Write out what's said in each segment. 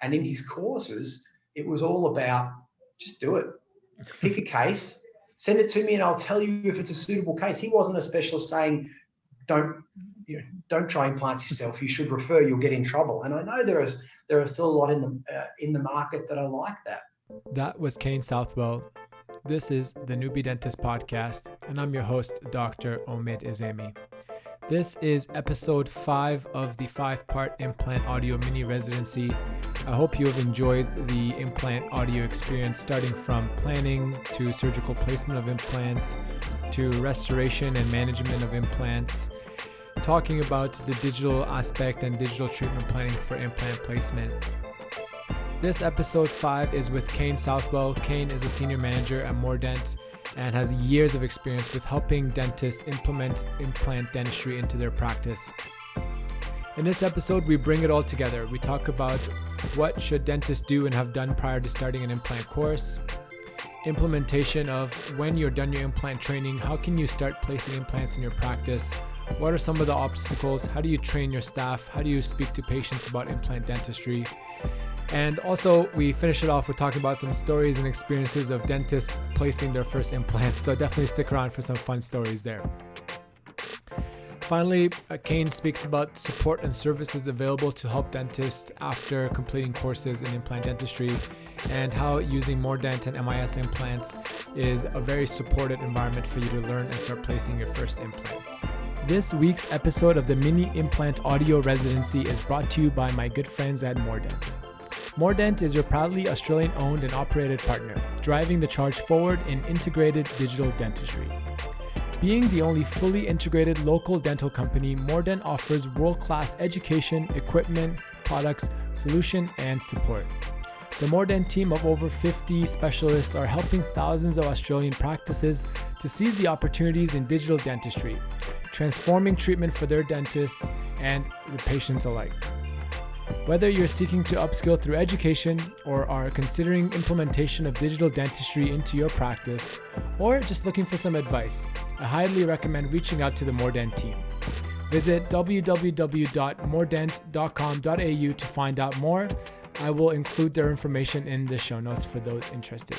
And in his courses, it was all about just do it. Pick a case, send it to me, and I'll tell you if it's a suitable case. He wasn't a specialist saying, don't try implants yourself. You should refer. You'll get in trouble. And I know there are still a lot in the market that are like that. That was Kane Southwell. This is the Noobie Dentist Podcast, and I'm your host, Dr. Omid Izemi. This is episode 5 of the 5-part implant audio mini residency. I hope you have enjoyed the implant audio experience, starting from planning to surgical placement of implants to restoration and management of implants, talking about the digital aspect and digital treatment planning for implant placement. This episode 5 is with Kane Southwell. Kane is a senior manager at MoreDent and has years of experience with helping dentists implement implant dentistry into their practice. In this episode, we bring it all together. We talk about what should dentists do and have done prior to starting an implant course, implementation of when you're done your implant training, how can you start placing implants in your practice, what are some of the obstacles, how do you train your staff, how do you speak to patients about implant dentistry. And also, we finish it off with talking about some stories and experiences of dentists placing their first implants. So definitely stick around for some fun stories there. Finally, Kane speaks about support and services available to help dentists after completing courses in implant dentistry and how using MoreDent and MIS implants is a very supported environment for you to learn and start placing your first implants. This week's episode of the Mini Implant Audio Residency is brought to you by my good friends at MoreDent. MoreDent is your proudly Australian-owned and operated partner, driving the charge forward in integrated digital dentistry. Being the only fully integrated local dental company, MoreDent offers world-class education, equipment, products, solution, and support. The MoreDent team of over 50 specialists are helping thousands of Australian practices to seize the opportunities in digital dentistry, transforming treatment for their dentists and the patients alike. Whether you're seeking to upskill through education or are considering implementation of digital dentistry into your practice, or just looking for some advice, I highly recommend reaching out to the MoreDent team. Visit www.moredent.com.au to find out more. I will include their information in the show notes for those interested.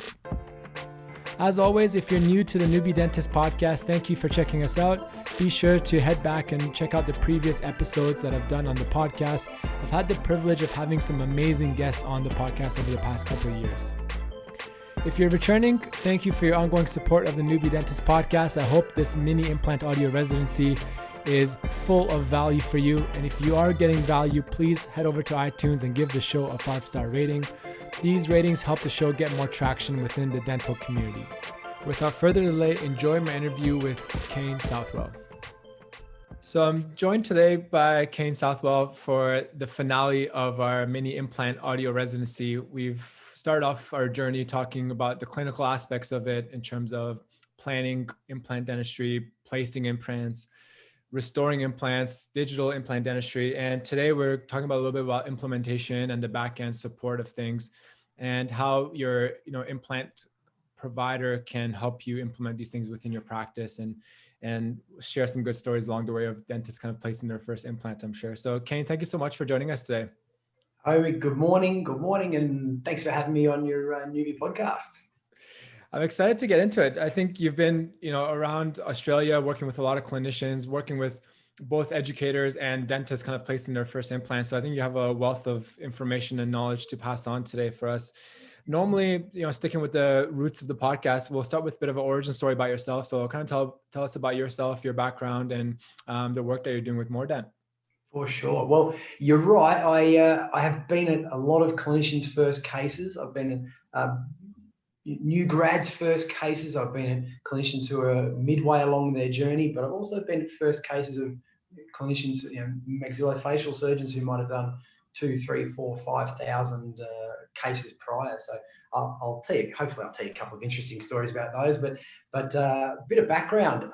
As always, if you're new to the Noobie Dentist Podcast, thank you for checking us out. Be sure to head back and check out the previous episodes that I've done on the podcast. I've had the privilege of having some amazing guests on the podcast over the past couple of years. If you're returning, thank you for your ongoing support of the Noobie Dentist Podcast. I hope this mini implant audio residency is full of value for you. And if you are getting value, please head over to iTunes and give the show a 5-star rating. These ratings help the show get more traction within the dental community. Without further delay, enjoy my interview with Kane Southwell. So I'm joined today by Kane Southwell for the finale of our mini implant audio residency. We've started off our journey talking about the clinical aspects of it in terms of planning implant dentistry, placing implants, restoring implants, digital implant dentistry. And today we're talking about a little bit about implementation and the back-end support of things and how your implant provider can help you implement these things within your practice and share some good stories along the way of dentists kind of placing their first implant, I'm sure. So Kane, thank you so much for joining us today. Oh, good morning, and thanks for having me on your Noobie podcast. I'm excited to get into it. I think you've been, around Australia, working with a lot of clinicians, working with both educators and dentists kind of placing their first implants. So I think you have a wealth of information and knowledge to pass on today for us. Normally, sticking with the roots of the podcast, we'll start with a bit of an origin story about yourself. So kind of tell us about yourself, your background, and the work that you're doing with MoreDent. For sure. Well, you're right. I have been at a lot of clinicians' first cases. I've been at new grads' first cases. I've been at clinicians who are midway along their journey, but I've also been at first cases of clinicians, maxillofacial surgeons who might have done 2, 3, 4, 5,000 cases prior. So I'll tell you, hopefully I'll tell you a couple of interesting stories about those, but a bit of background,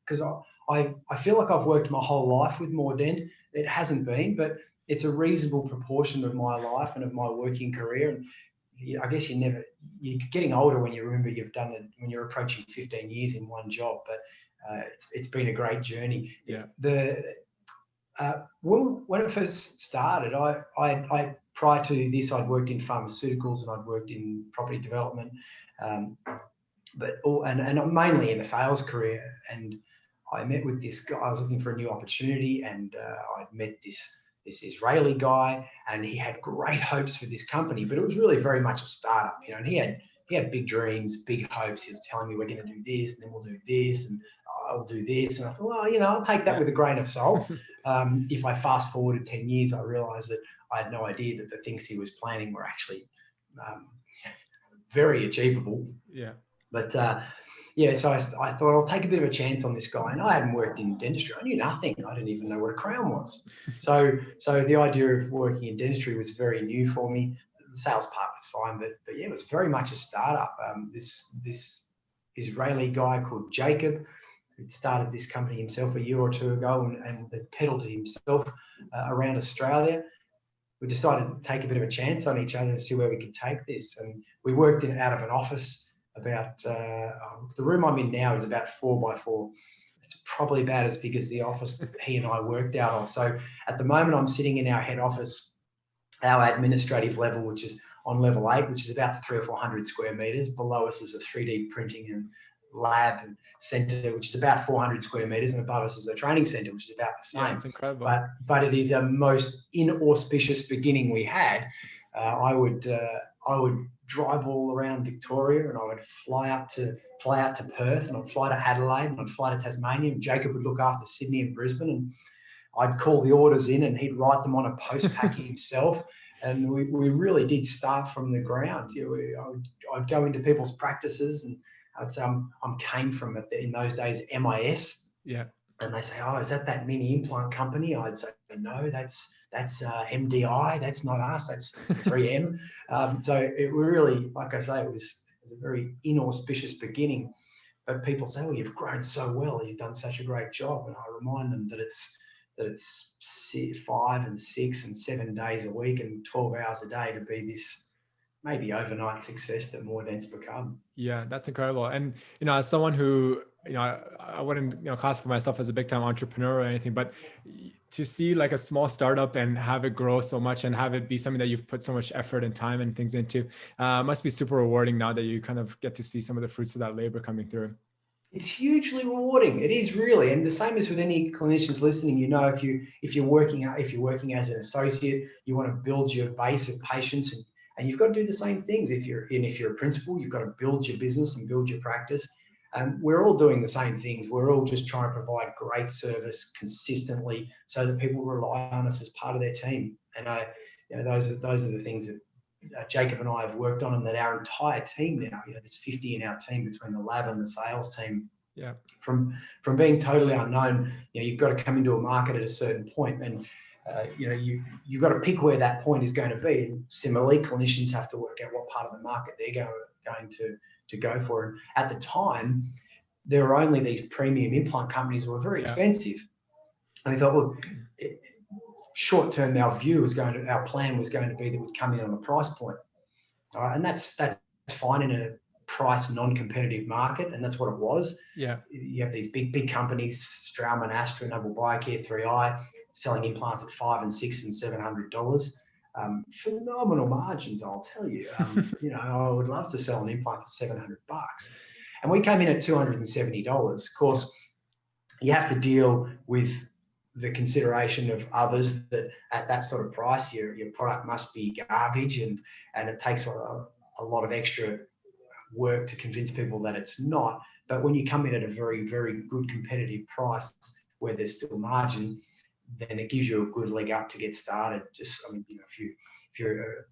because I feel like I've worked my whole life with MoreDent. It hasn't been, but it's a reasonable proportion of my life and of my working career. And I guess you're getting older when you remember you've done it when you're approaching 15 years in one job, but it's been a great journey. Yeah. When it first started, I prior to this, I'd worked in pharmaceuticals and I'd worked in property development, and mainly in a sales career. And I met with this guy. I was looking for a new opportunity, and I'd met this Israeli guy, and he had great hopes for this company, but it was really very much a startup, and he had big dreams, big hopes. He was telling me, we're going to do this, and then we'll do this, and I'll do this. And I thought, well, I'll take that with a grain of salt. If I fast forwarded 10 years, I realized that I had no idea that the things he was planning were actually very achievable. Yeah. But so I thought I'll take a bit of a chance on this guy. And I hadn't worked in dentistry. I knew nothing. I didn't even know what a crown was. So the idea of working in dentistry was very new for me. The sales part was fine, but yeah, it was very much a startup. This Israeli guy called Jacob, who started this company himself a year or two ago and peddled it himself around Australia. We decided to take a bit of a chance on each other and see where we could take this. And we worked out of an office about, the room I'm in now is about 4 by 4. It's probably about as big as the office that he and I worked out of. So at the moment, I'm sitting in our head office, our administrative level, which is on level 8, which is about 300 or 400 square meters. Below us is a 3D printing and lab and center, which is about 400 square meters, and above us is a training center, which is about the same. Yeah, it's incredible. But it is a most inauspicious beginning we had. I would drive all around Victoria, and I would fly out to Perth, and I'd fly to Adelaide, and I'd fly to Tasmania, and Jacob would look after Sydney and Brisbane, and I'd call the orders in, and he'd write them on a post pack himself. And we really did start from the ground. I'd go into people's practices, and I'd say, I'm Kane from, in those days, MIS. Yeah. And they say, oh, is that mini implant company? I'd say, no, that's MDI. That's not us. That's 3M. So it really, like I say, it was a very inauspicious beginning. But people say, well, you've grown so well. You've done such a great job. And I remind them that it's 5 and 6 and 7 days a week and 12 hours a day to be this maybe overnight success that MoreDent's become. Yeah, that's incredible. And, as someone who, I wouldn't, classify myself as a big time entrepreneur or anything, but to see like a small startup and have it grow so much and have it be something that you've put so much effort and time and things into, must be super rewarding now that you kind of get to see some of the fruits of that labor coming through. It's hugely rewarding. It is really, and the same as with any clinicians listening. If you're working as an associate, you want to build your base of patients, and you've got to do the same things. If you're a principal, you've got to build your business and build your practice. We're all doing the same things. We're all just trying to provide great service consistently, so that people rely on us as part of their team. And those are the things that Jacob and I have worked on, and that our entire team now, there's 50 in our team between the lab and the sales team. Yeah. From being totally unknown, you've got to come into a market at a certain point, and you've got to pick where that point is going to be. And similarly, clinicians have to work out what part of the market they're going to go for. And at the time, there were only these premium implant companies who were very expensive. And we thought, well, short term, our plan was going to be that we'd come in on a price point. All right, and that's fine in a price non-competitive market, and that's what it was. Yeah. You have these big companies, Straumann, Astra, Noble Biocare, 3i, selling implants at $500 and $600 and $700. Phenomenal margins, I'll tell you. I would love to sell an implant for $700, and we came in at $270. Of course, you have to deal with the consideration of others that at that sort of price, your product must be garbage, and it takes a lot of extra work to convince people that it's not. But when you come in at a very, very good competitive price where there's still margin, then it gives you a good leg up to get started. If you're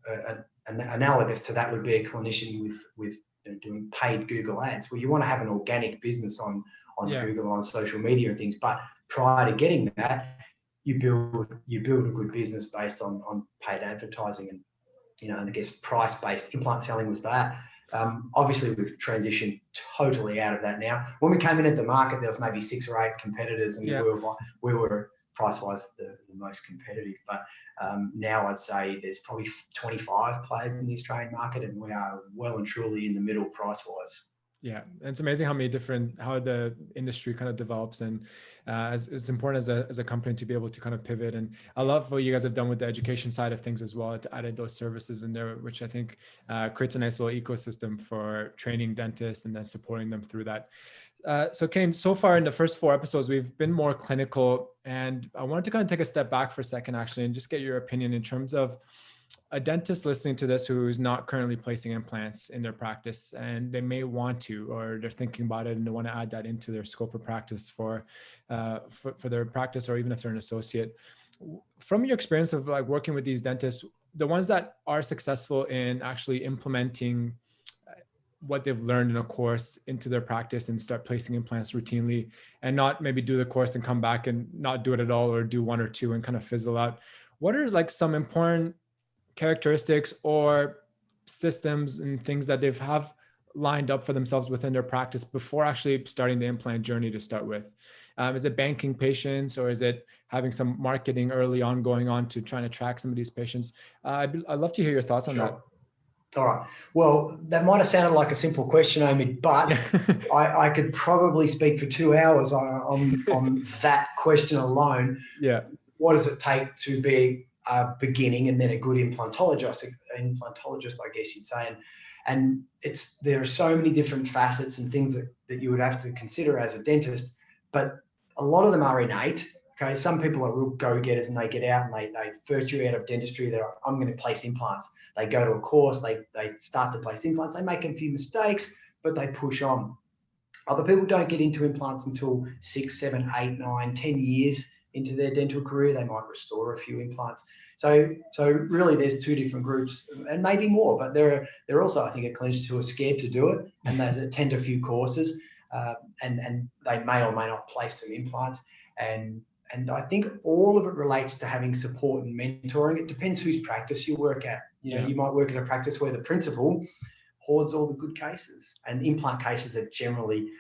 analogous to that would be a clinician with doing paid Google ads, where you want to have an organic business on Google, on social media and things. But prior to getting that, you build a good business based on paid advertising, and I guess price-based implant selling was that. Obviously, we've transitioned totally out of that now. When we came in at the market, there was maybe 6 or 8 competitors, and we were price-wise the most competitive. But now I'd say there's probably 25 players in the Australian market, and we are well and truly in the middle price-wise. Yeah, and it's amazing how the industry kind of develops, and as it's important as a company to be able to kind of pivot. And I love what you guys have done with the education side of things as well, to added those services in there, which I think creates a nice little ecosystem for training dentists and then supporting them through that. So Kane, so far in the first 4 episodes, we've been more clinical, and I wanted to kind of take a step back for a second, actually, and just get your opinion in terms of a dentist listening to this who's not currently placing implants in their practice, and they may want to, or they're thinking about it and they want to add that into their scope of practice for their practice, or even if they're an associate. From your experience of like working with these dentists, the ones that are successful in actually implementing what they've learned in a course into their practice and start placing implants routinely, and not maybe do the course and come back and not do it at all, or do 1 or 2 and kind of fizzle out, what are like some important characteristics or systems and things that they've have lined up for themselves within their practice before actually starting the implant journey to start with? Is it banking patients, or is it having some marketing early on going on to trying to track some of these patients? I'd love to hear your thoughts on that. All right. Well, that might have sounded like a simple question, Amy, but I could probably speak for 2 hours on that question alone. Yeah. What does it take to be a beginning and then a good implantologist, I guess you'd say. And there are so many different facets and things that you would have to consider as a dentist, but a lot of them are innate. Okay, some people are real go-getters and they get out and they first year out of dentistry, I'm going to place implants. They go to a course, they start to place implants, they make a few mistakes, but they push on. Other people don't get into implants until 6, 7, 8, 9, 10 years into their dental career. They might restore a few implants. So really there's 2 different groups, and maybe more, but there are also, I think, clinicians who are scared to do it and they attend a few courses and they may or may not place some implants. And I think all of it relates to having support and mentoring. It depends whose practice you work at. You might work at a practice where the principal hoards all the good cases, and implant cases are generally,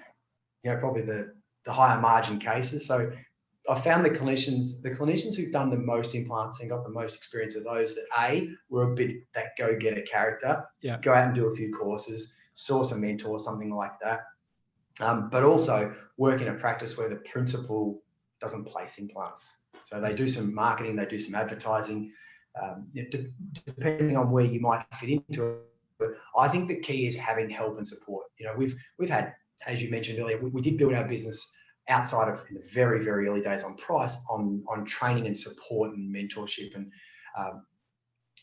probably the higher margin cases. So I found the clinicians who've done the most implants and got the most experience are those that were a bit that go-getter character, go out and do a few courses, source a mentor, something like that. But also work in a practice where the principal doesn't place implants. So they do some marketing, they do some advertising, depending on where you might fit into it. But I think the key is having help and support. We've had, as you mentioned earlier, we did build our business outside of, in the very, very early days, on price, on training and support and mentorship. And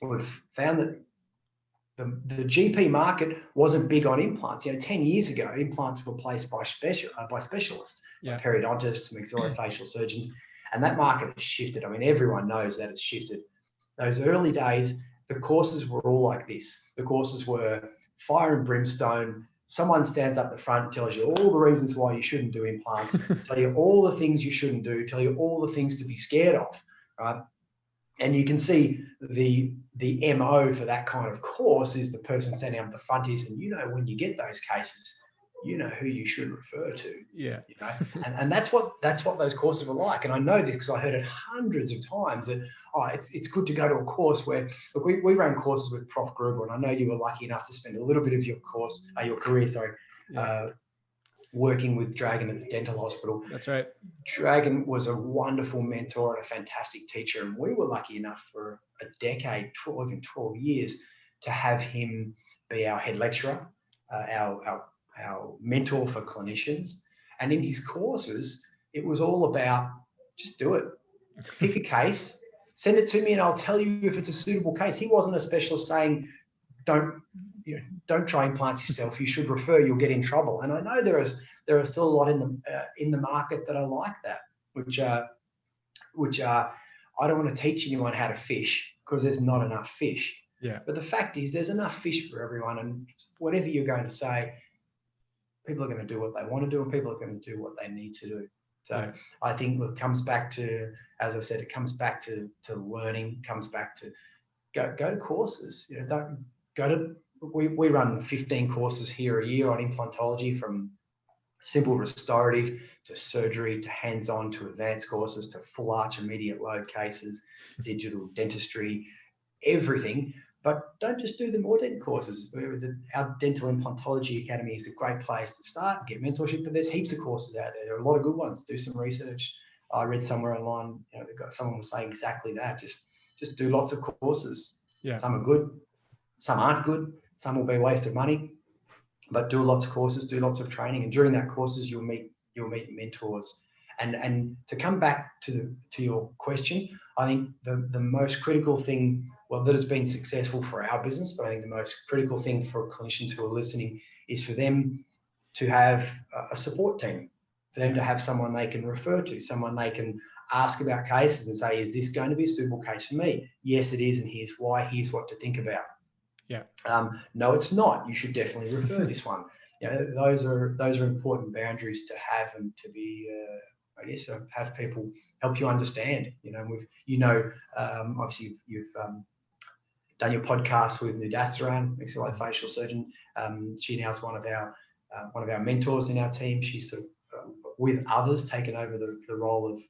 we've found that the GP market wasn't big on implants. 10 years ago, implants were placed by specialists, like periodontists, maxillofacial surgeons, and that market has shifted. I mean, everyone knows that it's shifted. Those early days, the courses were all like this. The courses were fire and brimstone. Someone stands up the front and tells you all the reasons why you shouldn't do implants, tell you all the things you shouldn't do, tell you all the things to be scared of, right? And you can see the MO for that kind of course is the person standing up the front is, and when you get those cases, who you should refer to. And that's what those courses were like. And I know this because I heard it hundreds of times that it's good to go to a course where, look, we ran courses with Prof. Gruber, and I know you were lucky enough to spend a little bit of your career working with Dragon at the dental hospital. That's right. Dragon was a wonderful mentor and a fantastic teacher, and we were lucky enough for a decade, 12 years, to have him be our head lecturer, our mentor for clinicians. And in his courses, it was all about just do it. Pick a case, send it to me, and I'll tell you if it's a suitable case. He wasn't a specialist saying, don't try implants yourself. You should refer. You'll get in trouble. And I know there are still a lot in the market that are like that, which are I don't want to teach anyone how to fish because there's not enough fish. But the fact is, there's enough fish for everyone, and whatever you're going to say, people are going to do what they want to do, and people are going to do what they need to do. So I think it comes back to, as I said, it comes back to learning. Comes back to go to courses. Don't go to. We run 15 courses here a year on implantology, from simple restorative to surgery to hands-on to advanced courses to full arch immediate load cases, digital dentistry, everything. But don't just do the MoreDent courses. Our Dental Implantology Academy is a great place to start, get mentorship, but there's heaps of courses out there. There are a lot of good ones. Do some research. I read somewhere online, someone was saying exactly that. Just do lots of courses. Yeah. Some are good, some aren't good, some will be a waste of money, but do lots of courses, do lots of training, and during that courses you'll meet mentors. And to come back to your question, I think the most critical thing, that has been successful for our business, but I think the most critical thing for clinicians who are listening is for them to have a support team, for them to have someone they can refer to, someone they can ask about cases and say, is this going to be a suitable case for me? Yes, it is, and here's why, here's what to think about. Yeah. No, it's not. You should definitely refer this one. Those are important boundaries to have, and to be, have people help you understand. Obviously you've done your podcast with Noobie, maxillofacial surgeon. She now is one of our mentors in our team. She's sort of, with others, taken over the role of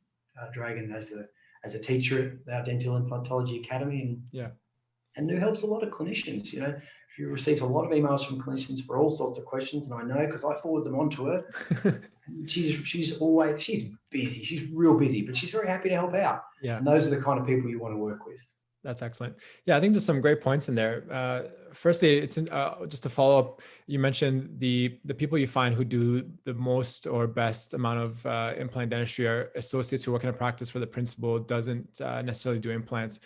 Dragon as a teacher at our Dental Implantology Academy, and Noo helps a lot of clinicians. She receives a lot of emails from clinicians for all sorts of questions, and I know because I forward them on to her. she's busy. She's real busy, but she's very happy to help out. Yeah. And those are the kind of people you want to work with. That's excellent. Yeah, I think there's some great points in there. Firstly, it's just to follow up. You mentioned the people you find who do the most or best amount of implant dentistry are associates who work in a practice where the principal doesn't necessarily do implants.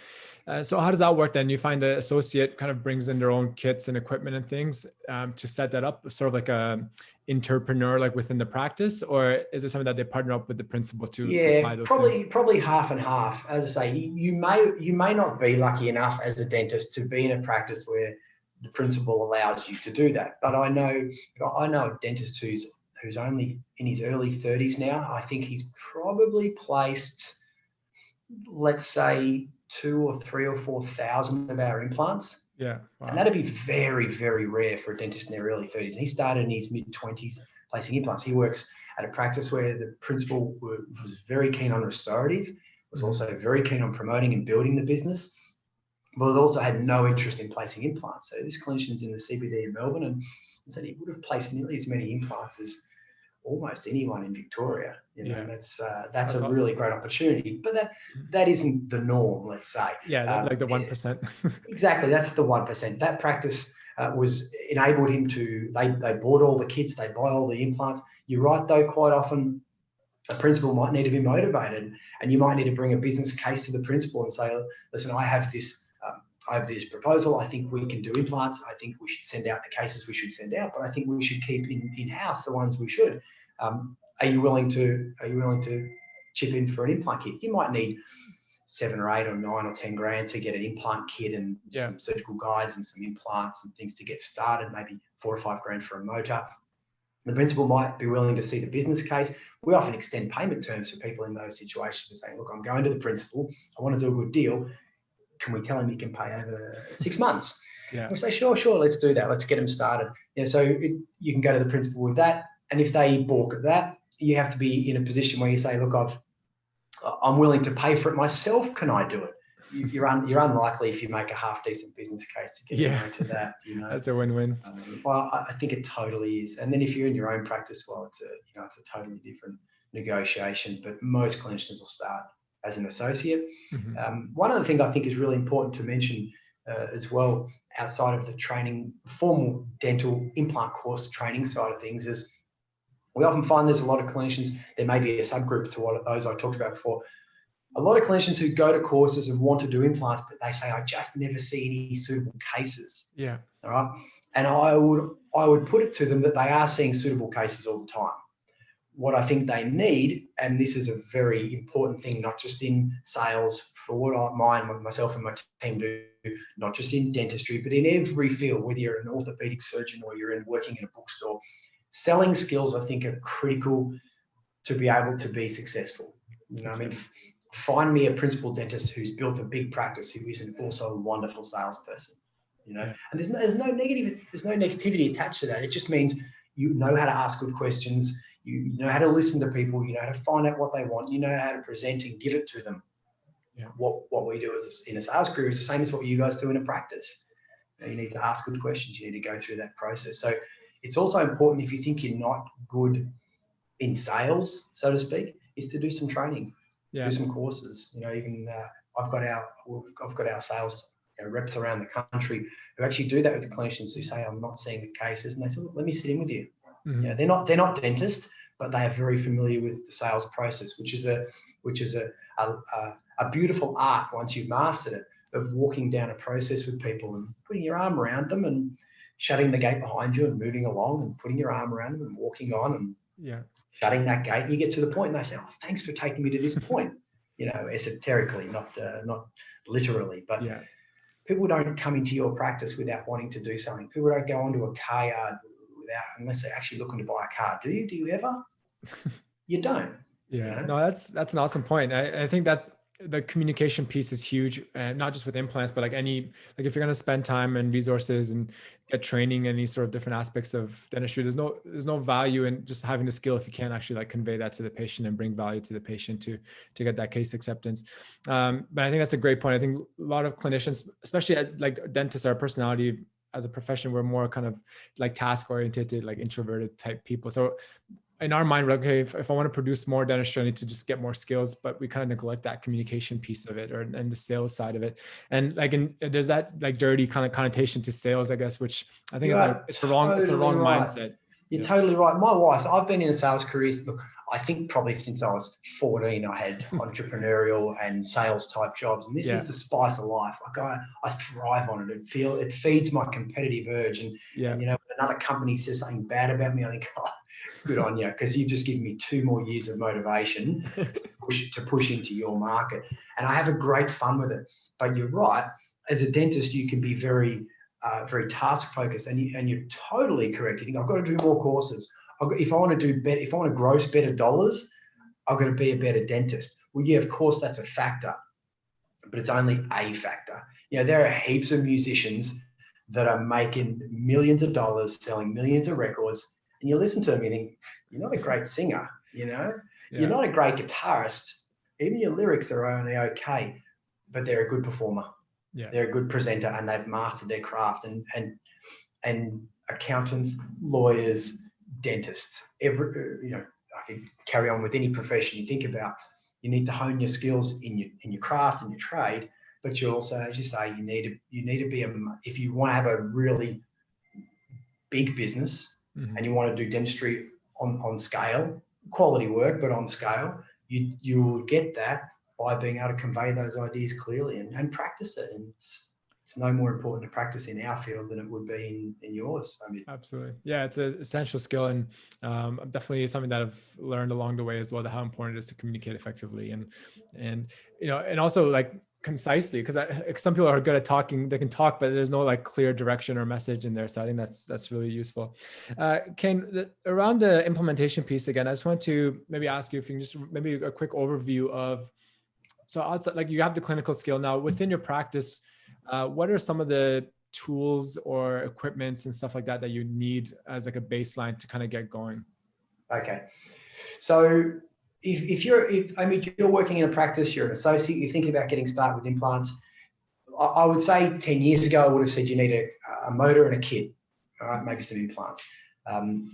So how does that work then? You find the associate kind of brings in their own kits and equipment and things to set that up, sort of like a entrepreneur, like within the practice, or is it something that they partner up with the principal to supply those things? Probably half and half. As I say, you may not be lucky enough as a dentist to be in a practice where the principal allows you to do that. But I know a dentist who's only in his early 30s now. I think he's probably placed, let's say, 2,000 or 3,000 or 4,000 of our implants. Yeah. Wow. And that'd be very, very rare for a dentist in their early 30s. And he started in his mid-20s placing implants. He works at a practice where the principal was very keen on restorative, was also very keen on promoting and building the business, but also had no interest in placing implants. So this clinician's in the CBD in Melbourne, and said he would have placed nearly as many implants as almost anyone in Victoria. That's a awesome. Really great opportunity, but that isn't the norm, let's say. Yeah, like the 1%. Exactly, that's the 1%. That practice was enabled him to. They bought all the kits, they buy all the implants. You're right, though. Quite often, a principal might need to be motivated, and you might need to bring a business case to the principal and say, "Listen, I have this proposal. I think we can do implants. I think we should send out the cases we should send out, but I think we should keep in-house the ones we should. Are you willing to chip in for an implant kit? You might need 7 or 8 or 9 or 10 grand to get an implant kit and some surgical guides and some implants and things to get started. Maybe 4 or 5 grand for a motor. The principal might be willing to see the business case. We often extend payment terms for people in those situations, saying, "Look, I'm going to the principal. I want to do a good deal. Can we tell him he can pay over 6 months?" We say, sure, let's do that. Let's get him started. So you can go to the principal with that. And if they balk at that, you have to be in a position where you say, "Look, I'm willing to pay for it myself. Can I do it?" You're unlikely if you make a half decent business case to get into that. That's a win-win. Well, I think it totally is. And then if you're in your own practice, well, it's a totally different negotiation. But most clinicians will start as an associate. One of the things I think is really important to mention as well, outside of the training, formal dental implant course training side of things, is we often find there's a lot of clinicians, there may be a subgroup to what those I talked about before, a lot of clinicians who go to courses and want to do implants, but they say, "I just never see any suitable cases." Yeah. All right. And I would put it to them that they are seeing suitable cases all the time. What I think they need, and this is a very important thing, not just in sales, for what myself and my team do, not just in dentistry, but in every field, whether you're an orthopedic surgeon or you're working in a bookstore, selling skills, I think, are critical to be able to be successful. I mean, find me a principal dentist who's built a big practice who isn't also a wonderful salesperson. And there's no negativity attached to that. It just means you know how to ask good questions. You know how to listen to people. You know how to find out what they want. You know how to present and give it to them. What we do in a sales career is the same as what you guys do in a practice. You need to ask good questions. You need to go through that process. So it's also important, if you think you're not good in sales, so to speak, is to do some training, do some courses. Even I've got our sales reps around the country who actually do that with the clinicians who say, I'm not seeing the cases, and they say, let me sit in with you. They're not dentists, but they are very familiar with the sales process, which is a beautiful art once you've mastered it, of walking down a process with people and putting your arm around them and shutting the gate behind you and moving along and putting your arm around them and walking on and shutting that gate. And you get to the point and they say, oh, thanks for taking me to this point, esoterically, not literally. But people don't come into your practice without wanting to do something. People don't go onto a car yard unless they're actually looking to buy a car. Do you? Do you ever? You don't. No, that's an awesome point. I think that the communication piece is huge, not just with implants, but if you're going to spend time and resources and get training in any sort of different aspects of dentistry, there's no value in just having the skill if you can't actually convey that to the patient and bring value to the patient to get that case acceptance. But I think that's a great point. I think a lot of clinicians, especially as dentists, our personality as a profession, we're more kind of task oriented, introverted type people. So in our mind, we're like, okay, if I want to produce more dentistry, I need to just get more skills, but we kind of neglect that communication piece of it, and the sales side of it. And there's that dirty kind of connotation to sales, I guess, which I think it's a wrong mindset. You're totally right. My wife, I've been in a sales career. Look, I think probably since I was 14, I had entrepreneurial and sales type jobs. And this is the spice of life. I thrive on it. It feeds my competitive urge. And when another company says something bad about me, I think, oh, good on you, because you've just given me 2 more years of motivation to push into your market. And I have a great fun with it. But you're right. As a dentist, you can be very task focused, and you're totally correct. You think, I've got to do more courses. If I want to gross better dollars, I've got to be a better dentist. Well, yeah, of course that's a factor, but it's only a factor. There are heaps of musicians that are making millions of dollars, selling millions of records, and you listen to them, you think, you're not a great singer, you're not a great guitarist. Even your lyrics are only okay, but they're a good performer. They're a good presenter, and they've mastered their craft. And accountants, lawyers, dentists, I can carry on with any profession you think about. You need to hone your skills in your craft and your trade, but you also, as you say, you need to be if you want to have a really big business and you want to do dentistry on scale, quality work, but on scale, you'll get that by being able to convey those ideas clearly and practice it. And it's no more important to practice in our field than it would be in yours. I mean, absolutely. Yeah, it's an essential skill, and definitely something that I've learned along the way as well, how important it is to communicate effectively and also concisely, because some people are good at talking. They can talk, but there's no clear direction or message in there. So I think that's really useful. Kane, around the implementation piece again, I just want to maybe ask you if you can just maybe a quick overview of, so outside, you have the clinical skill now within your practice. What are some of the tools or equipments and stuff like that you need as a baseline to kind of get going? Okay. So if you're working in a practice, you're an associate, you're thinking about getting started with implants, I would say 10 years ago, I would have said you need a motor and a kit, all right, maybe some implants.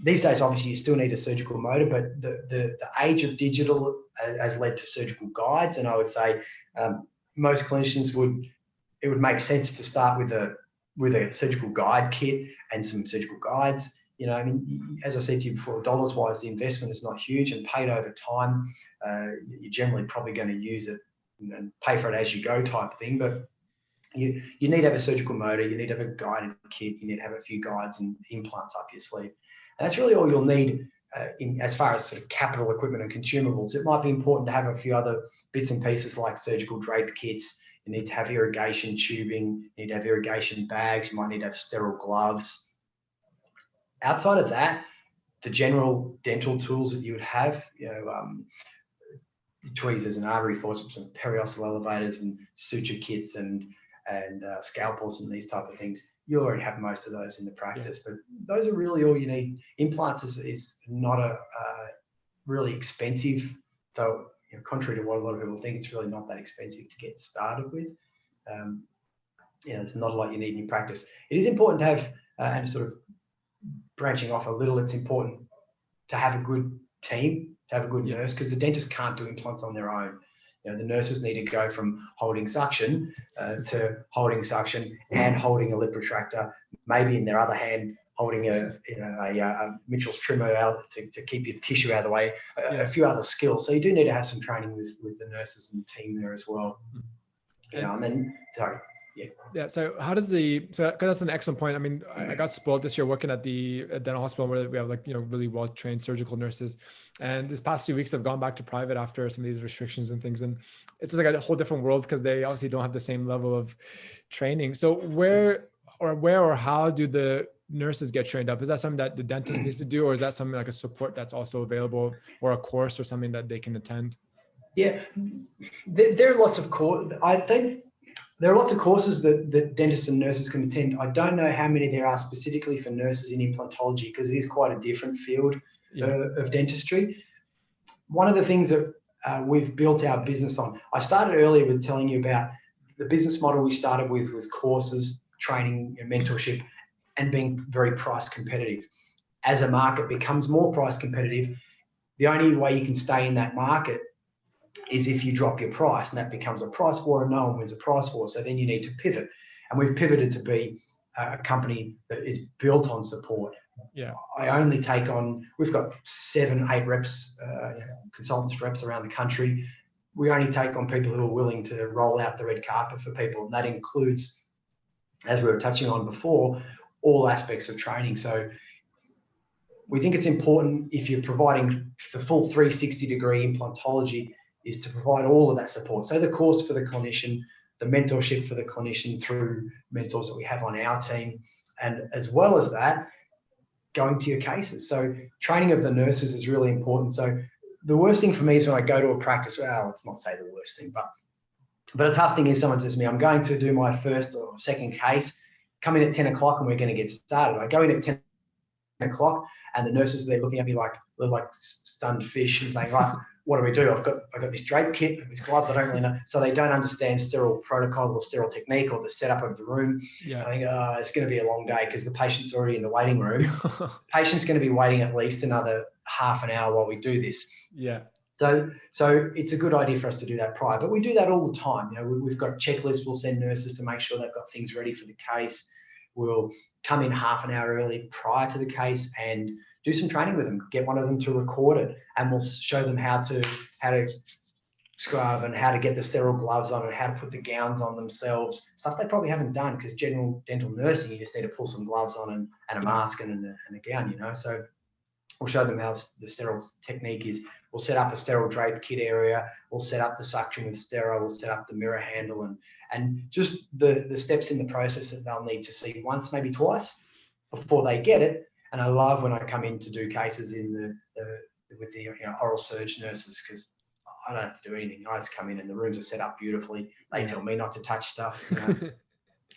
These days, obviously, you still need a surgical motor, but the age of digital has led to surgical guides. And I would say most clinicians it would make sense to start with a surgical guide kit and some surgical guides. As I said to you before, dollars-wise, the investment is not huge, and paid over time, you're generally probably going to use it and pay for it as you go type thing. But you need to have a surgical motor, you need to have a guided kit, you need to have a few guides and implants up your sleeve. And that's really all you'll need as far as sort of capital equipment and consumables. It might be important to have a few other bits and pieces like surgical drape kits. You need to have irrigation tubing, you need to have irrigation bags, you might need to have sterile gloves. Outside of that, the general dental tools that you would have, tweezers and artery forceps and periosteal elevators and suture kits and scalpels and these type of things, you already have most of those in the practice. But those are really all you need. Implants is not a really expensive, though, contrary to what a lot of people think, it's really not that expensive to get started with. there's not a lot you need in your practice. It is important to have, and sort of branching off a little, it's important to have a good team, to have a good nurse, because the dentist can't do implants on their own. The nurses need to go from holding suction to holding suction and holding a lip retractor, maybe in their other hand holding a Mitchell's trimmer out to keep your tissue out of the way, a few other skills. So you do need to have some training with the nurses and the team there as well. And then, sorry. Yeah. So how does because that's an excellent point. I mean, I got spoiled this year working at the dental hospital where we have really well-trained surgical nurses. And this past 2 weeks I've gone back to private after some of these restrictions and things. And it's like a whole different world because they obviously don't have the same level of training. So where or how do the nurses get trained up? Is that something that the dentist needs to do, or is that something like a support that's also available, or a course or something that they can attend? Yeah, there are lots of I think there are lots of courses that dentists and nurses can attend. I don't know how many there are specifically for nurses in implantology, because it is quite a different field of dentistry. One of the things that we've built our business on, I started earlier with telling you about the business model we started with was courses, training, mentorship, and being very price competitive. As a market becomes more price competitive, the only way you can stay in that market is if you drop your price, and that becomes a price war, and no one wins a price war. So then you need to pivot. And we've pivoted to be a company that is built on support. I only take on, we've got 7, 8 reps, consultants reps around the country. We only take on people who are willing to roll out the red carpet for people. And that includes, as we were touching on before, all aspects of training. So we think it's important, if you're providing the full 360-degree implantology, is to provide all of that support. So the course for the clinician, the mentorship for the clinician through mentors that we have on our team, and as well as that, going to your cases. So training of the nurses is really important. So the worst thing for me is when I go to a practice, well, let's not say the worst thing, but a tough thing is someone says to me, I'm going to do my first or second case, come in at 10 o'clock and we're going to get started. I go in at 10 o'clock and the nurses, they're looking at me like stunned fish and saying, right, what do we do? I've got this drape kit, these gloves, I don't really know. So they don't understand sterile protocol or sterile technique or the setup of the room. I think, it's going to be a long day because the patient's already in the waiting room. Patient's going to be waiting at least another half an hour while we do this. So it's a good idea for us to do that prior, but we do that all the time. We've got checklists. We'll send nurses to make sure they've got things ready for the case. We'll come in half an hour early prior to the case and do some training with them, get one of them to record it, and we'll show them how to scrub and how to get the sterile gloves on and how to put the gowns on themselves, stuff they probably haven't done, because general dental nursing, you just need to pull some gloves on and a mask and a gown, So we'll show them how the sterile technique is. We'll set up a sterile drape kit area. We'll set up the suction with sterile. We'll set up the mirror handle and just the steps in the process that they'll need to see once, maybe twice, before they get it. And I love when I come in to do cases with the oral surge nurses, because I don't have to do anything. I just come in and the rooms are set up beautifully. They tell me not to touch stuff.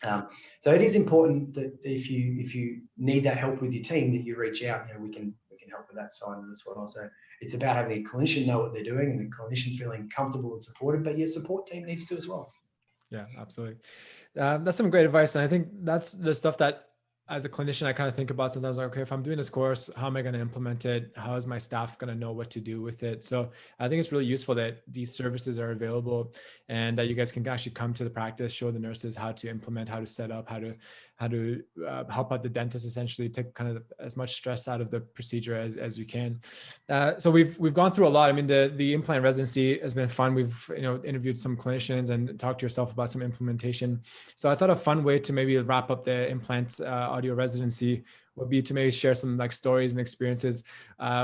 So it is important that if you need that help with your team, that you reach out. We can help with that side as well. So it's about having a clinician know what they're doing and the clinician feeling comfortable and supported, but your support team needs to as well. Yeah, absolutely. That's some great advice. And I think that's the stuff that, as a clinician, I kind of think about sometimes, like, okay, if I'm doing this course, how am I going to implement it? How is my staff going to know what to do with it? So I think it's really useful that these services are available and that you guys can actually come to the practice, show the nurses how to implement, how to set up, how to help out the dentist, essentially take kind of as much stress out of the procedure as you can. So we've gone through a lot. I mean, the implant residency has been fun. We've interviewed some clinicians and talked to yourself about some implementation. So I thought a fun way to maybe wrap up the implant audio residency would be to maybe share some stories and experiences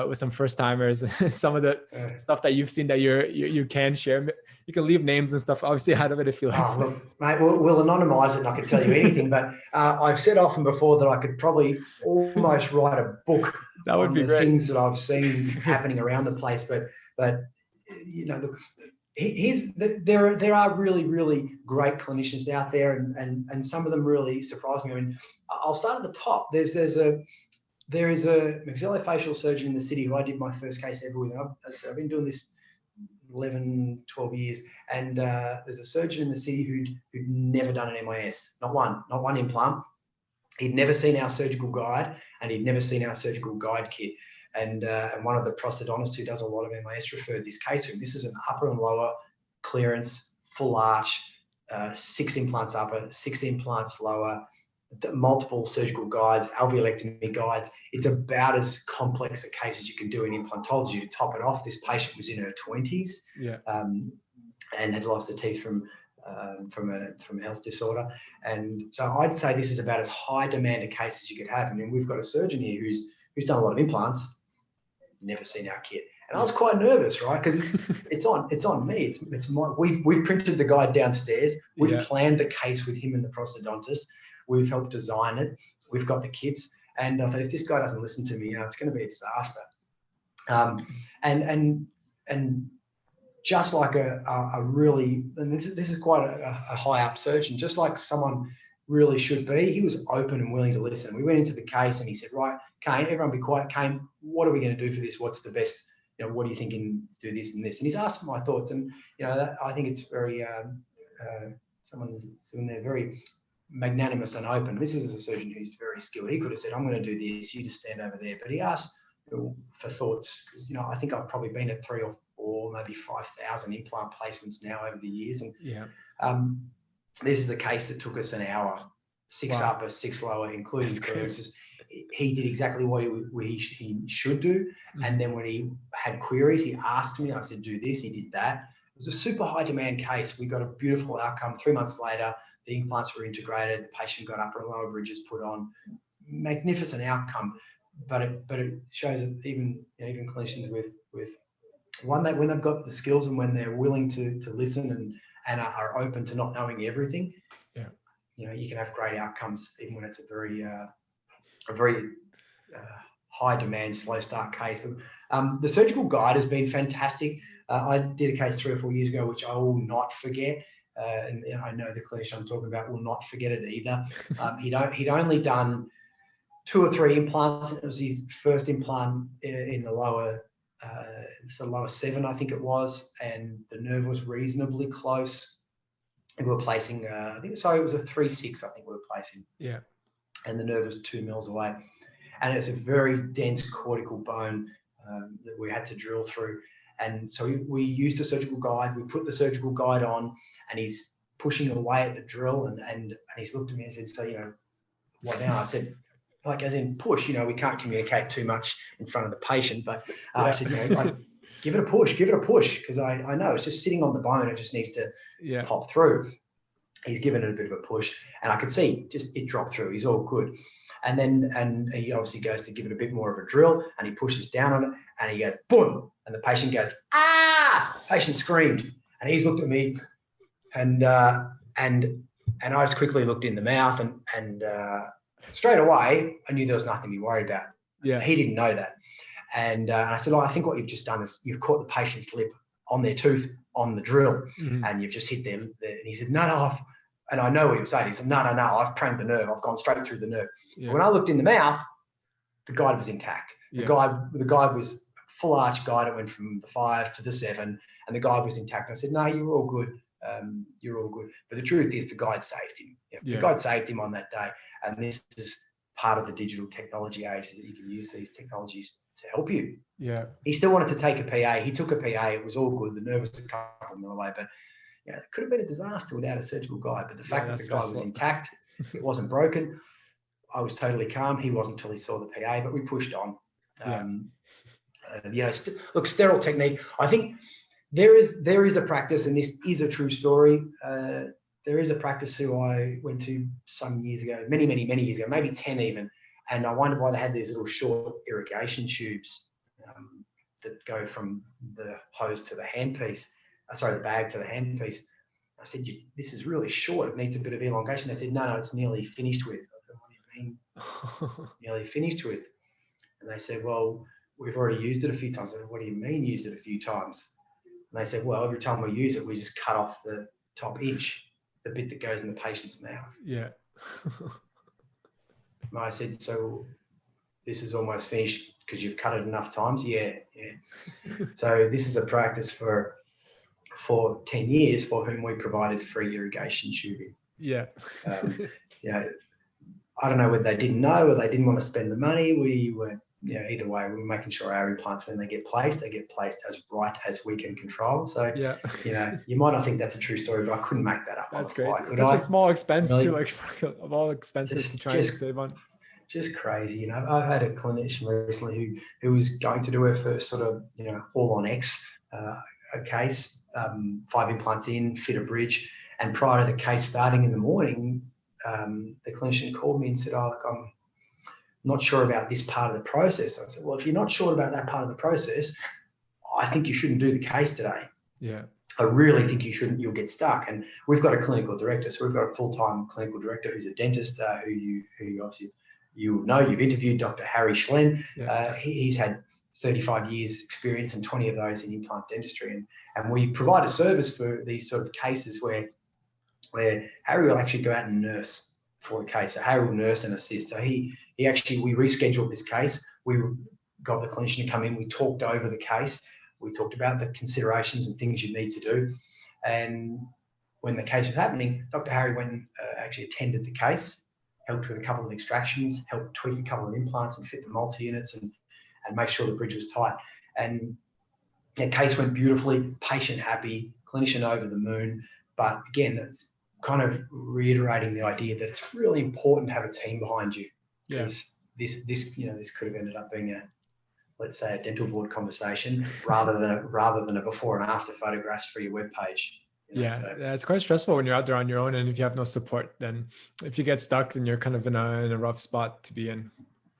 with some first timers, some of the stuff that you've seen that you can share. You can leave names and stuff obviously out of it if you like. Oh, look, mate, we'll anonymize it and I can tell you anything, but I've said often before that I could probably almost write a book that would on be the great. Things that I've seen happening around the place. But look, there are really, really great clinicians out there, and some of them really surprise me. I mean, I'll start at the top. There is a maxillofacial surgeon in the city who I did my first case ever with. I've been doing this 11, 12 years. And there's a surgeon in the city who'd never done an MIS, not one implant. He'd never seen our surgical guide, and he'd never seen our surgical guide kit. And one of the prosthodontists who does a lot of MIS referred this case to him. This is an upper and lower clearance, full arch, 6 implants upper, 6 implants lower, multiple surgical guides, alveolectomy guides. It's about as complex a case as you can do in implantology. To top it off, this patient was in her 20s, and had lost her teeth from a health disorder. And so I'd say this is about as high demand a case as you could have. I mean, we've got a surgeon here who's done a lot of implants, never seen our kit. And I was quite nervous, right? Because it's on me. It's my, we've printed the guide downstairs. We've planned the case with him and the prosthodontist. We've helped design it. We've got the kits. And I thought, if this guy doesn't listen to me, it's going to be a disaster. And just like a really, and this is quite a high up surgeon, just like someone really should be, he was open and willing to listen. We went into the case and he said, right, Kane, everyone be quiet. Kane, what are we going to do for this? What's the best, what are you thinking, do this and this? And he's asked for my thoughts. And, I think it's very, someone's in there very magnanimous and open. This is a surgeon who's very skilled. He could have said, I'm going to do this, you just stand over there. But he asked for thoughts, because, I think I've probably been at 3 or maybe 5,000 implant placements now over the years. And this is a case that took us an hour, 6 upper, 6 lower, including clearances. He did exactly what he should do. And then when he had queries, he asked me, and I said, do this, he did that. It was a super high demand case. We got a beautiful outcome. 3 months later, the implants were integrated. The patient got upper and lower bridges put on. Magnificent outcome. But it shows that even clinicians with when they've got the skills and when they're willing to listen and are open to not knowing everything, you can have great outcomes even when it's a very high demand, slow start case. The surgical guide has been fantastic. I did a case 3 or 4 years ago, which I will not forget. And I know the clinician I'm talking about will not forget it either. He'd only done 2 or 3 implants. It was his first implant in the lower, it's the lower 7, I think it was, and the nerve was reasonably close. And we were placing, it was a 3/6, I think we were placing. Yeah. And the nerve was 2 mils away. And it's a very dense cortical bone that we had to drill through. And so we used a surgical guide. We put the surgical guide on, and he's pushing away at the drill. And he's looked at me and said, so, what now? I said, like, as in push, we can't communicate too much in front of the patient. But I said, give it a push, because I know it's just sitting on the bone. It just needs to pop through. He's given it a bit of a push, and I could see just it dropped through. He's all good. And then he obviously goes to give it a bit more of a drill, and he pushes down on it, and he goes, boom, and the patient goes, ah! Patient screamed, and he's looked at me, and I just quickly looked in the mouth, and straight away I knew there was nothing to be worried about. Yeah. He didn't know that, and I said, I think what you've just done is you've caught the patient's lip on their tooth on the drill, and you've just hit them. And he said, no. And I know what he was saying. He said, no, I've pranked the nerve. I've gone straight through the nerve. Yeah. When I looked in the mouth, the guide was intact. Yeah. The guide was full arch guide. It went from the 5 to the 7, and the guide was intact. And I said, no, you're all good. You're all good. But the truth is the guide saved him. The guide saved him on that day. And this is part of the digital technology age, that you can use these technologies to help you. Yeah. He still wanted to take a PA. He took a PA. It was all good. The nerve was a couple of mil away, but it could have been a disaster without a surgical guide. But the fact that the guide was intact, it wasn't broken. I was totally calm. He wasn't until he saw the PA, but we pushed on. Look, sterile technique. I think there is a practice, and this is a true story. There is a practice who I went to some years ago, many years ago, maybe 10 even, and I wondered why they had these little short irrigation tubes that go from the hose to the handpiece. The bag to the handpiece. I said, this is really short. It needs a bit of elongation. They said, no, it's nearly finished with. I said, what do you mean? Nearly finished with? And they said, well, we've already used it a few times. I said, what do you mean used it a few times? And they said, well, every time we use it, we just cut off the top inch, the bit that goes in the patient's mouth. Yeah. And I said, so this is almost finished because you've cut it enough times? Yeah. So this is a practice for for 10 years for whom we provided free irrigation tubing. Yeah. You know, I don't know whether they didn't know or they didn't want to spend the money. We were, you know, either way, we were making sure our implants, when they get placed as right as we can control. So, yeah, you know, you might not think that's a true story, but I couldn't make that up. That's on the fly, crazy. It's such a small expense really? to, like, of all expenses to try and save on. Just crazy, you know. I had a clinician recently who was going to do her first sort of, you know, all on X a case, 5 implants in, fit a bridge, and prior to the case starting in the morning, the clinician called me and said, "Oh, look, I'm not sure about this part of the process." I said, "Well, if you're not sure about that part of the process, I think you shouldn't do the case today. Yeah. I really think you shouldn't. You'll get stuck." And we've got a clinical director, so we've got a full-time clinical director who's a dentist, who obviously you know, you've interviewed, Dr. Harry Schlen. Yeah. He's had 35 years experience and 20 of those in implant dentistry. And we provide a service for these sort of cases where Harry will actually go out and nurse for the case. So Harry will nurse and assist. So we rescheduled this case. We got the clinician to come in. We talked over the case. We talked about the considerations and things you need to do. And when the case was happening, Dr. Harry went and actually attended the case, helped with a couple of extractions, helped tweak a couple of implants and fit the multi-units and make sure the bridge was tight. And the case went beautifully, patient happy, clinician over the moon. But again, it's kind of reiterating the idea that it's really important to have a team behind you. Because this could have ended up being let's say a dental board conversation rather than a before and after photographs for your webpage. Yeah, it's quite stressful when you're out there on your own, and if you have no support, then if you get stuck, then you're kind of in a rough spot to be in.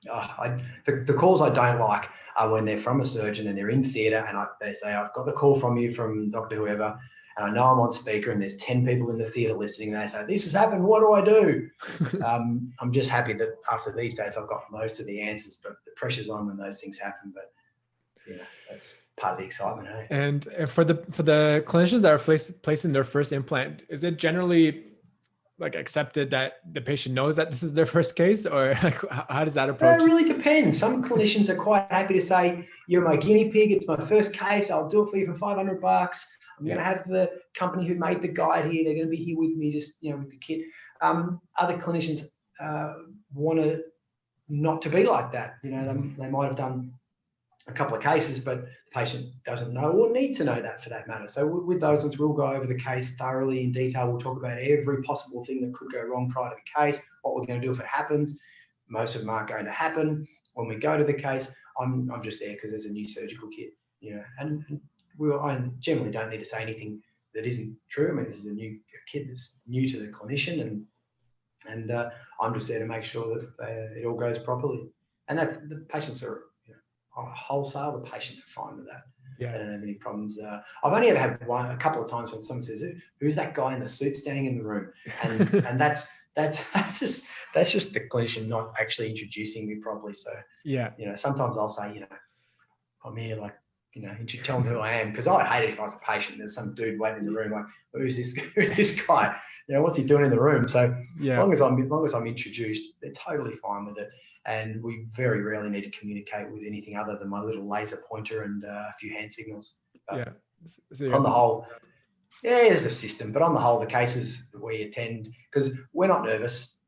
The calls I don't like are when they're from a surgeon and they're in theatre and they say, "I've got the call from you from Dr. Whoever, and I know I'm on speaker and there's 10 people in the theatre listening, and they say, 'This has happened, what do I do?'" I'm just happy that after these days I've got most of the answers, but the pressure's on when those things happen. But you know, that's part of the excitement. Hey? And for the clinicians that are placing their first implant, is it generally like accepted that the patient knows that this is their first case, or like how does that approach? It really depends. Some clinicians are quite happy to say, "You're my guinea pig. It's my first case. I'll do it for you for $500. I'm going to have the company who made the guide here. They're going to be here with me, just, you know, with the kit." Other clinicians want to not to be like that. You know, they might have done a couple of cases, but the patient doesn't know or need to know that for that matter. So with those ones, we'll go over the case thoroughly in detail. We'll talk about every possible thing that could go wrong prior to the case, what we're going to do if it happens. Most of them aren't going to happen. When we go to the case, I'm just there because there's a new surgical kit, you know, and I generally don't need to say anything that isn't true. I mean, this is a new kit that's new to the clinician, and I'm just there to make sure that it all goes properly. And that's, the patients are, wholesale, the patients are fine with that. Yeah. They don't have any problems. I've only ever had a couple of times when someone says, "Who's that guy in the suit standing in the room?" And that's just the clinician not actually introducing me properly. So yeah, you know, sometimes I'll say, you know, "I'm here, like, you know, you should tell them who I am," because I'd hate it if I was a patient and there's some dude waiting in the room like, who's this guy? You know, what's he doing in the room? So as long as I'm introduced, they're totally fine with it. And we very rarely need to communicate with anything other than my little laser pointer and a few hand signals. But so on the whole, there's a system, but on the whole, the cases that we attend, because we're not nervous,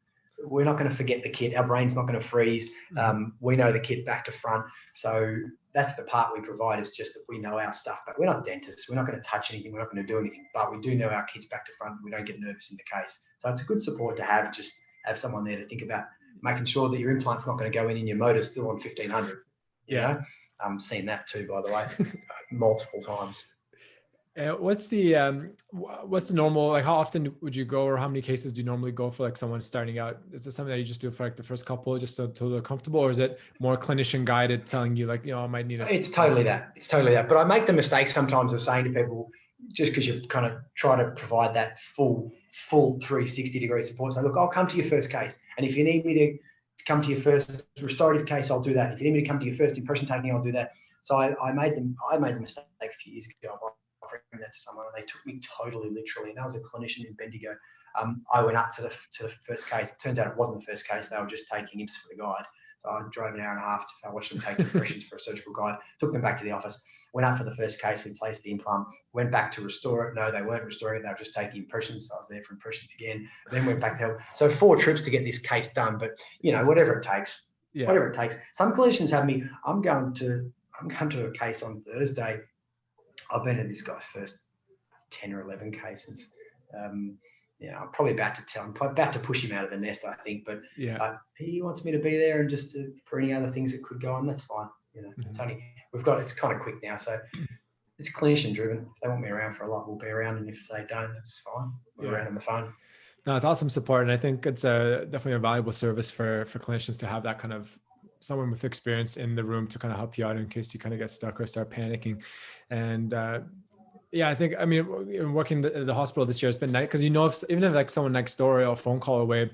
we're not going to forget the kit. Our brain's not going to freeze. We know the kit back to front. So that's the part we provide, is just that we know our stuff, but we're not dentists. We're not going to touch anything. We're not going to do anything, but we do know our kits back to front. We don't get nervous in the case. So it's a good support to have, just have someone there to think about making sure that your implant's not going to go in and your motor's still on 1500. You know? I'm seeing that too, by the way, multiple times. What's the normal, like, how often would you go, or how many cases do you normally go for, like, someone starting out? Is this something that you just do for like the first couple just until they're comfortable, or is it more clinician guided, telling you, like, you know, I might need it? It's totally that. But I make the mistake sometimes of saying to people, just because you kind of try to provide that full 360-degree support, so look, I'll come to your first case, and if you need me to come to your first restorative case, I'll do that. If you need me to come to your first impression taking, I'll do that. So I made the mistake a few years ago of offering that to someone, and they took me totally literally. And that was a clinician in Bendigo. I went up to the first case. It turns out it wasn't the first case. They were just taking imps for the guide. So I drove an hour and a half. I watched them take impressions for a surgical guide, took them back to the office, went up for the first case. We placed the implant, went back to restore it. No, they weren't restoring it. They were just taking impressions. So I was there for impressions again, then went back to help. So 4 trips to get this case done, but whatever it takes. Yeah. Whatever it takes. Some clinicians have me, I'm going to a case on Thursday. I've been at this guy's first 10 or 11 cases. I'm probably about to push him out of the nest, I think, but he wants me to be there and just for any other things that could go on, that's fine. It's kind of quick now. So it's clinician driven. If they want me around for a lot, we'll be around. And if they don't, that's fine. We're around on the phone. No, it's awesome support. And I think it's definitely a valuable service for clinicians to have that kind of someone with experience in the room to kind of help you out in case you kind of get stuck or start panicking. And I think, working at the hospital this year, it's been nice because even if like someone next door or a phone call away,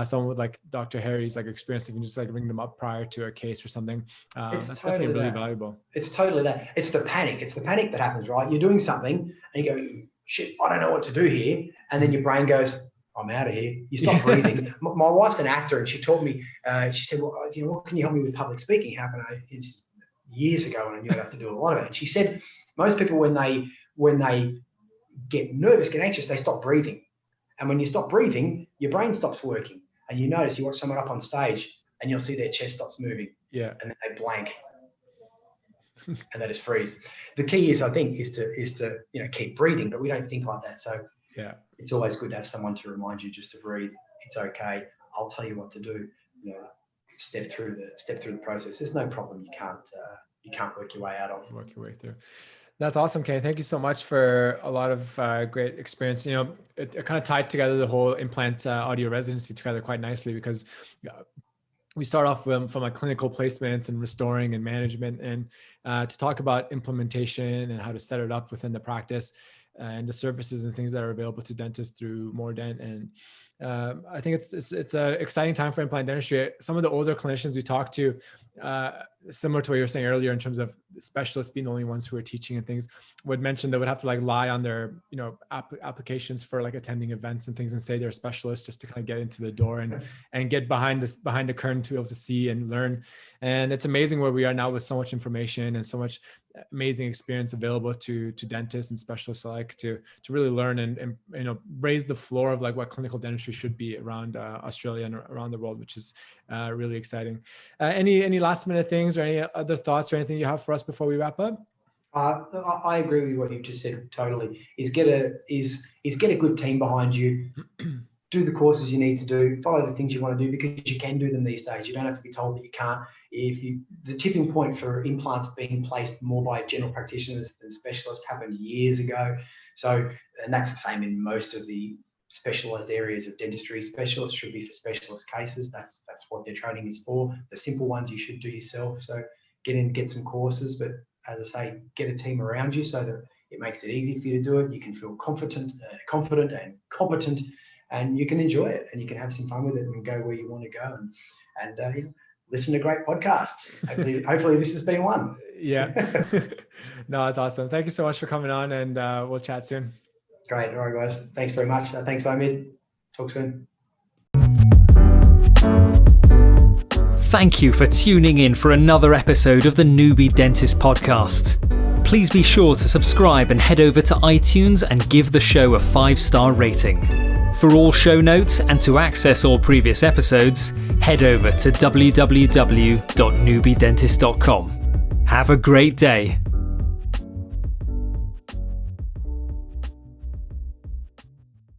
someone with like Dr. Harry's like experience, if you can just like ring them up prior to a case or something, that's totally definitely really valuable. It's totally that. It's the panic. It's the panic that happens, right? You're doing something and you go, shit, I don't know what to do here. And then your brain goes, I'm out of here. You stop breathing. My wife's an actor and she taught me, she said, well, what can you help me with public speaking? How can I, it's years ago and I knew I'd have to do a lot of it. And she said, most people, when they get nervous, get anxious, they stop breathing. And when you stop breathing, your brain stops working. And you notice you watch someone up on stage and you'll see their chest stops moving. Yeah. And then they blank. And they just freeze. The key is, I think, is to keep breathing, but we don't think like that. So yeah, it's always good to have someone to remind you just to breathe. It's okay. I'll tell you what to do. Step through the process. There's no problem you can't work your way out of. Work your way through. That's awesome, Kane. Thank you so much for a lot of great experience. It kind of tied together the whole implant audio residency together quite nicely because we start off from like clinical placements and restoring and management and to talk about implementation and how to set it up within the practice and the services and things that are available to dentists through MoreDent. And I think it's an exciting time for implant dentistry. Some of the older clinicians we talk to, similar to what you were saying earlier in terms of specialists being the only ones who are teaching and things, would mention they would have to like lie on their applications for like attending events and things and say they're a specialist just to kind of get into the door and get behind the curtain to be able to see and learn. And it's amazing where we are now with so much information and so much amazing experience available to dentists and specialists alike to really learn and raise the floor of like what clinical dentistry should be around Australia and around the world, which is really exciting. Any last minute things or any other thoughts or anything you have for us before we wrap up? I agree with what you've just said totally. Is get a good team behind you. Do the courses you need to do. Follow the things you want to do because you can do them these days. You don't have to be told that you can't. The tipping point for implants being placed more by general practitioners than specialists happened years ago. So, and that's the same in most of the specialized areas of dentistry. Specialists should be for specialist cases. That's what their training is for. The simple ones you should do yourself. So get some courses, but as I say, get a team around you so that it makes it easy for you to do it. You can feel confident and competent, and you can enjoy it and you can have some fun with it and go where you want to go and listen to great podcasts. Hopefully this has been one. Yeah. No, it's awesome. Thank you so much for coming on and we'll chat soon. Great. All right, guys. Thanks very much. Thanks, Omid. Talk soon. Thank you for tuning in for another episode of the Noobie Dentist Podcast. Please be sure to subscribe and head over to iTunes and give the show a 5-star rating. For all show notes and to access all previous episodes, head over to www.noobiedentist.com. Have a great day.